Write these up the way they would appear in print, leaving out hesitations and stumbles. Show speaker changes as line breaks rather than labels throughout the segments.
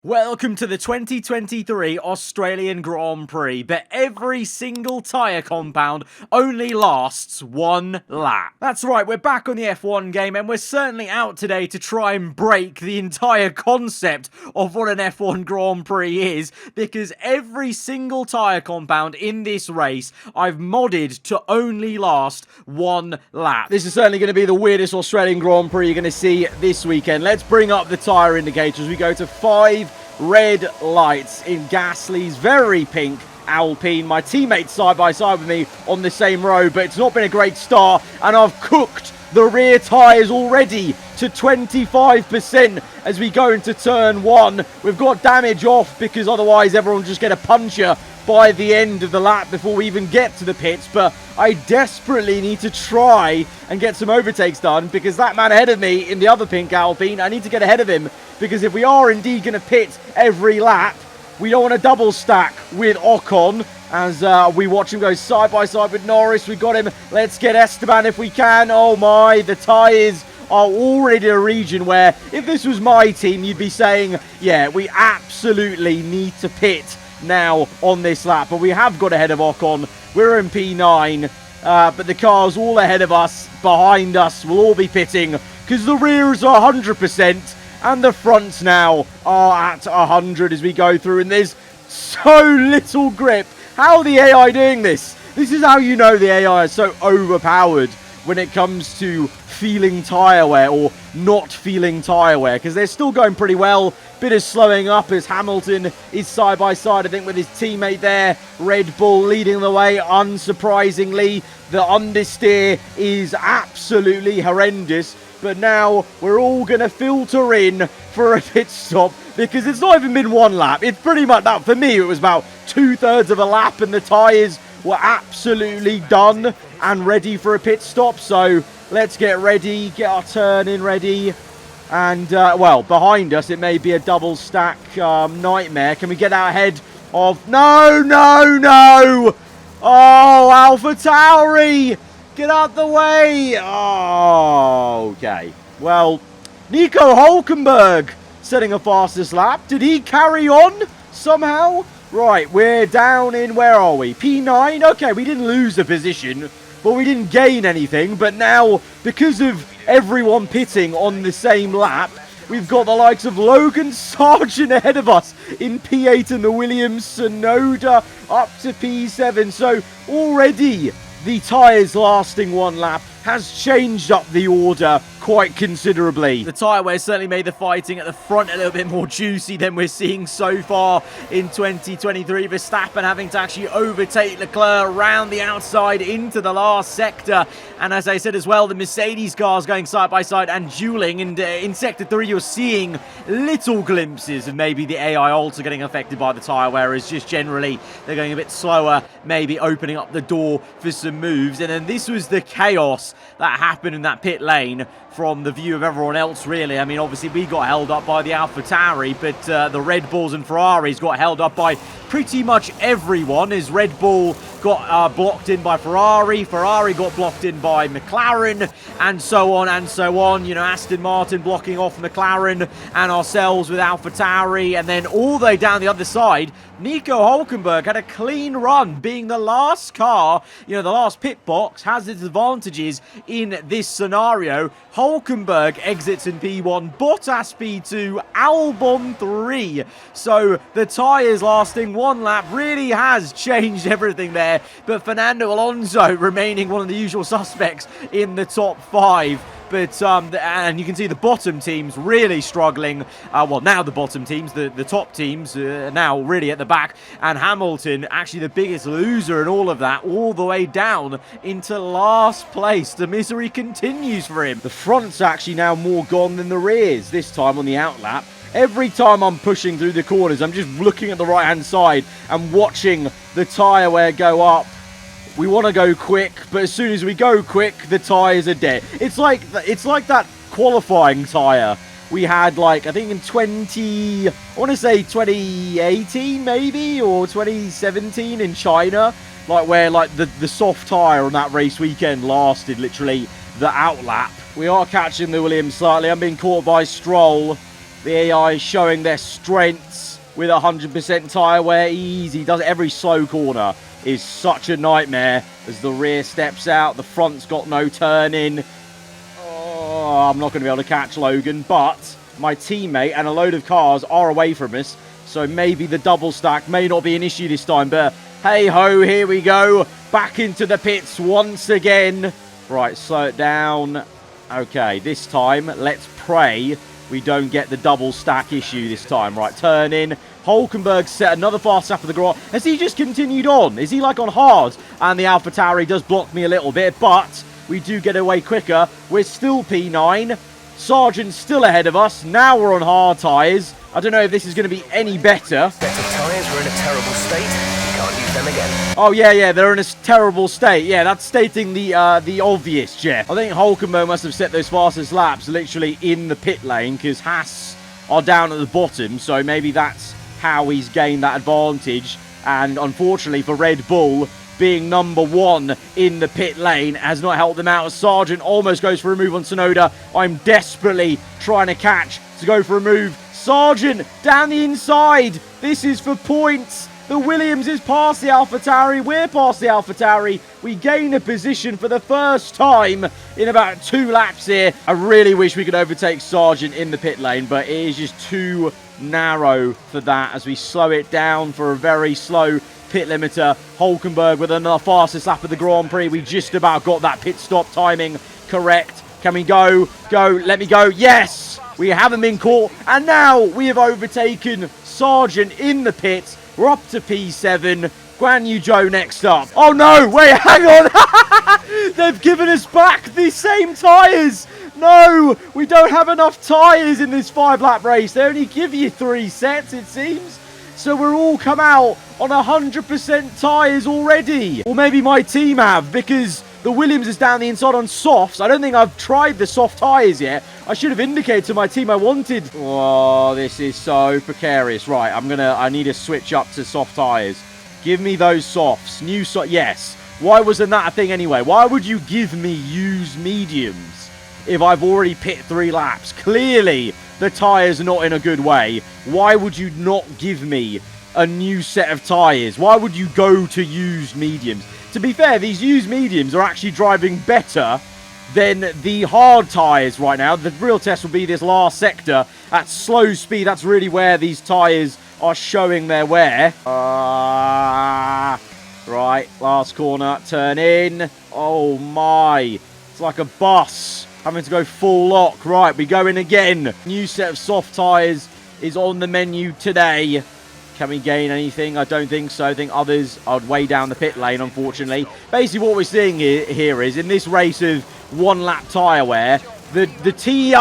Welcome to the 2023 Australian Grand Prix, but every single tyre compound only lasts one lap. That's right, we're back on the F1 game, and we're certainly out today to try and break the entire concept of what an F1 Grand Prix is, because every single tyre compound in this race I've modded to only last one lap. This is certainly going to be the weirdest Australian Grand Prix you're going to see this weekend. Let's bring up the tyre indicators. We go to 5 red lights in Gasly's very pink Alpine. My teammates side by side with me on the same row, but it's not been a great start, and I've cooked the rear tyres already to 25% as we go into turn 1. We've got damage off because otherwise everyone will just get a puncher by the end of the lap before we even get to the pits, but I desperately need to try and get some overtakes done because that man ahead of me in the other pink Alpine, I need to get ahead of him, because if we are indeed going to pit every lap, we don't want to double stack with Ocon as we watch him go side by side with Norris. We got him. Let's get Esteban if we can. Oh my, the tyres are already in a region where if this was my team, you'd be saying, yeah, we absolutely need to pit now on this lap, but we have got ahead of Ocon. We're in P9, but the cars all ahead of us, behind us, will all be pitting because the rears are 100% and the fronts now are at 100 as we go through, and there's so little grip. How are the AI doing this? This is how you know the AI is so overpowered when it comes to feeling tyre wear or not feeling tyre wear, because they're still going pretty well. Bit of slowing up as Hamilton is side by side, I think, with his teammate there. Red Bull leading the way, unsurprisingly. The understeer is absolutely horrendous, but now we're all going to filter in for a pit stop because it's not even been one lap. It's pretty much that. For me, it was about 2/3 of a lap and the tyres were absolutely done and ready for a pit stop. So let's get ready, get our turn in ready. And, well, behind us, it may be a double stack nightmare. Can we get out ahead of... No! Oh, AlphaTauri! Get out the way! Oh, okay. Well, Nico Hülkenberg setting a fastest lap. Did he carry on somehow? Right, we're down in... Where are we? P9? Okay, we didn't lose the position, but we didn't gain anything. But now, because of everyone pitting on the same lap, we've got the likes of Logan Sargent ahead of us in P8 and the Williams Tsunoda up to P7. So already the tyres lasting one lap has changed up the order quite considerably. The tyre wear certainly made the fighting at the front a little bit more juicy than we're seeing so far in 2023. Verstappen having to actually overtake Leclerc around the outside into the last sector. And as I said as well, the Mercedes cars going side by side and dueling. And in Sector 3, you're seeing little glimpses of maybe the AI also getting affected by the tyre wear, as just generally they're going a bit slower, maybe opening up the door for some moves. And then this was the chaos that happened in that pit lane from the view of everyone else, really. I mean, obviously we got held up by the AlphaTauri, but the Red Bulls and Ferraris got held up by pretty much everyone, as Red Bull got blocked in by Ferrari got blocked in by McLaren, and so on and so on. You know, Aston Martin blocking off McLaren and ourselves with AlphaTauri, and then all the way down the other side, Nico Hülkenberg had a clean run, being the last car, you know, the last pit box has its advantages in this scenario. Hülkenberg exits in P1, Bottas P2, Albon 3. So the tyres lasting one lap really has changed everything there. But Fernando Alonso remaining one of the usual suspects in the top 5. But, and you can see the bottom teams really struggling. Well, now the bottom teams, the top teams, now really at the back. And Hamilton, actually the biggest loser in all of that, all the way down into last place. The misery continues for him. The front's actually now more gone than the rears, this time on the outlap. Every time I'm pushing through the corners, I'm just looking at the right-hand side and watching the tyre wear go up. We want to go quick, but as soon as we go quick, the tyres are dead. It's like that qualifying tyre we had, like, I think in 2018 maybe, or 2017 in China, like where like the soft tyre on that race weekend lasted literally the outlap. We are catching the Williams slightly. I'm being caught by Stroll. The AI is showing their strengths with 100% tyre wear. Easy. Does every slow corner is such a nightmare as the rear steps out. The front's got no turning. Oh, I'm not going to be able to catch Logan, but my teammate and a load of cars are away from us. So maybe the double stack may not be an issue this time. But hey ho, here we go. Back into the pits once again. Right, slow it down. Okay, this time, let's pray we don't get the double stack issue this time. Right, turn in. Hulkenberg set another fast lap of the garage. Has he just continued on? Is he like on hard? And the AlphaTauri does block me a little bit, but we do get away quicker. We're still P9. Sargent's still ahead of us. Now we're on hard tyres. I don't know if this is going to be any better.
Better tyres were in a terrible state. You can't use them again.
Oh, yeah, they're in a terrible state. Yeah, that's stating the obvious, Jeff. I think Hulkenberg must have set those fastest laps literally in the pit lane because Haas are down at the bottom, so maybe that's how he's gained that advantage. And unfortunately for Red Bull, being number one in the pit lane has not helped them out. Sargent almost goes for a move on Tsunoda. I'm desperately trying to catch to go for a move. Sargent down the inside. This is for points. The Williams is past the AlphaTauri. We're past the AlphaTauri. We gain a position for the first time in about 2 laps here. I really wish we could overtake Sargent in the pit lane, but it is just too narrow for that as we slow it down for a very slow pit limiter. Hulkenberg with another fastest lap of the Grand Prix. We just about got that pit stop timing correct. Can we go? Go. Let me go. Yes! We haven't been caught. And now we have overtaken Sargent in the pits. We're up to P7. Guan Yu Zhou next up. Oh no! Wait, hang on! They've given us back the same tyres! No! We don't have enough tyres in this 5-lap race. They only give you 3 sets, it seems. So we're all come out on 100% tyres already. Or maybe my team have, because the Williams is down the inside on softs. I don't think I've tried the soft tyres yet. I should have indicated to my team I wanted. Oh, this is so precarious. Right, I need to switch up to soft tyres. Give me those softs. New yes. Why wasn't that a thing anyway? Why would you give me used mediums if I've already pit 3 laps? Clearly, the tyres are not in a good way. Why would you not give me a new set of tyres? Why would you go to used mediums? To be fair, these used mediums are actually driving better than the hard tyres right now. The real test will be this last sector. At slow speed, that's really where these tyres are showing their wear. Right, last corner, turn in. Oh my, it's like a bus. Having to go full lock. Right, we go in again. New set of soft tyres is on the menu today. Can we gain anything? I don't think so. I think others are way down the pit lane, unfortunately. Basically, what we're seeing here is, in this race of 1-lap tyre wear, the AlphaTauri!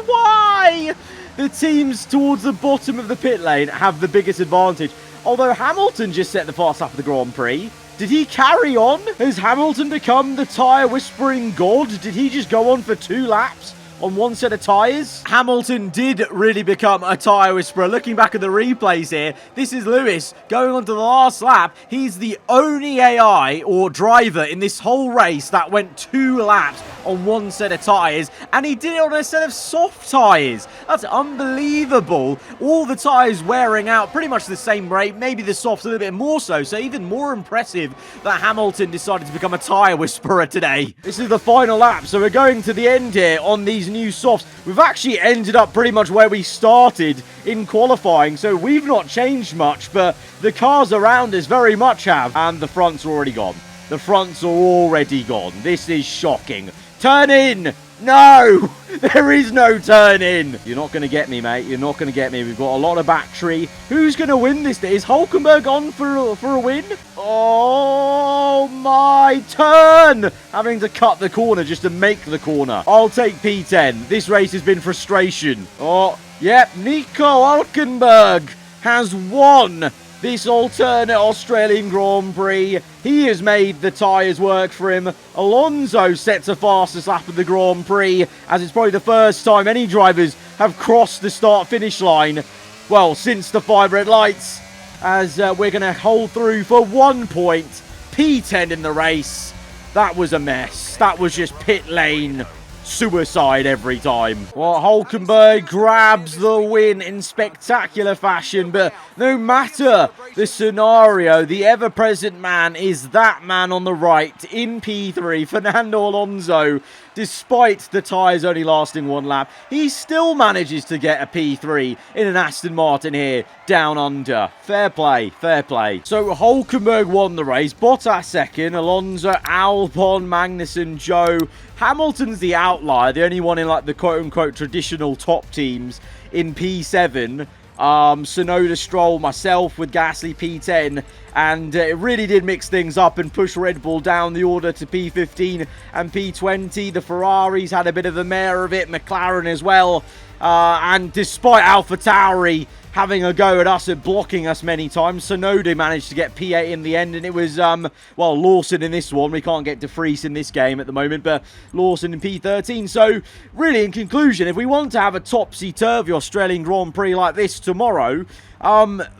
Why? The teams towards the bottom of the pit lane have the biggest advantage. Although Hamilton just set the fast lap of the Grand Prix. Did he carry on? Has Hamilton become the tyre whispering god? Did he just go on for 2 laps on 1 set of tyres? Hamilton did really become a tyre whisperer. Looking back at the replays here, this is Lewis going on to the last lap. He's the only AI or driver in this whole race that went 2 laps on 1 set of tyres, and he did it on a set of soft tyres. That's unbelievable. All the tyres wearing out pretty much the same rate, maybe the softs a little bit more so even more impressive that Hamilton decided to become a tyre whisperer today. This is the final lap, so we're going to the end here on these new softs. We've actually ended up pretty much where we started in qualifying, so we've not changed much, but the cars around us very much have, and the fronts are already gone. The fronts are already gone. This is shocking. Turn in! No! There is no turn in! You're not going to get me, mate. You're not going to get me. We've got a lot of battery. Who's going to win this day? Is Hulkenberg on for a win? Oh, my turn! Having to cut the corner just to make the corner. I'll take P10. This race has been frustration. Oh, yep. Nico Hulkenberg has won this alternate Australian Grand Prix. He has made the tyres work for him. Alonso sets a fastest lap of the Grand Prix, as it's probably the first time any drivers have crossed the start-finish line, well, since the 5 red lights, as we're going to hold through for 1 point. P10 in the race. That was a mess. That was just pit lane suicide every time. Well, Hulkenberg grabs the win in spectacular fashion, but no matter the scenario, the ever-present man is that man on the right in P3, Fernando Alonso. Despite the tyres only lasting one lap, he still manages to get a P3 in an Aston Martin here, down under. Fair play, fair play. So Hulkenberg won the race, Bottas second, Alonso, Albon, Magnussen, Joe. Hamilton's the outlier, the only one in like the quote-unquote traditional top teams in P7. Tsunoda, Stroll, myself with Gasly P10, and it really did mix things up and push Red Bull down the order to P15 and P20. The Ferraris had a bit of a mare of it, McLaren as well, and despite AlphaTauri having a go at us and blocking us many times, Tsunoda managed to get P8 in the end, and it was, well, Lawson in this one. We can't get De Vries in this game at the moment, but Lawson in P13. So, really, in conclusion, if we want to have a topsy-turvy Australian Grand Prix like this tomorrow,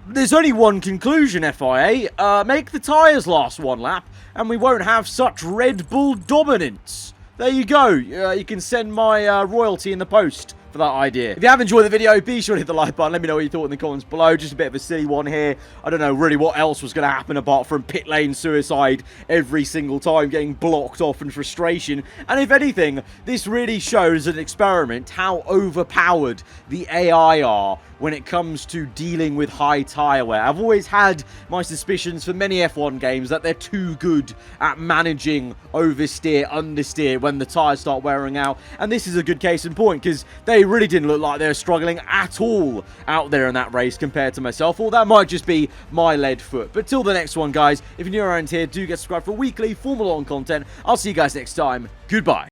there's only one conclusion, FIA. Make the tyres last one lap, and we won't have such Red Bull dominance. There you go. You can send my royalty in the post for that idea. If you have enjoyed the video, be sure to hit the like button. Let me know what you thought in the comments below. Just a bit of a silly one here. I don't know really what else was going to happen apart from pit lane suicide every single time, getting blocked off in frustration. And if anything, this really shows an experiment how overpowered the AI are when it comes to dealing with high tyre wear. I've always had my suspicions for many F1 games that they're too good at managing oversteer, understeer when the tyres start wearing out. And this is a good case in point, because they really didn't look like they were struggling at all out there in that race compared to myself. Or that might just be my lead foot. But till the next one, guys, if you're new around here, do get subscribed for weekly Formula 1 content. I'll see you guys next time. Goodbye.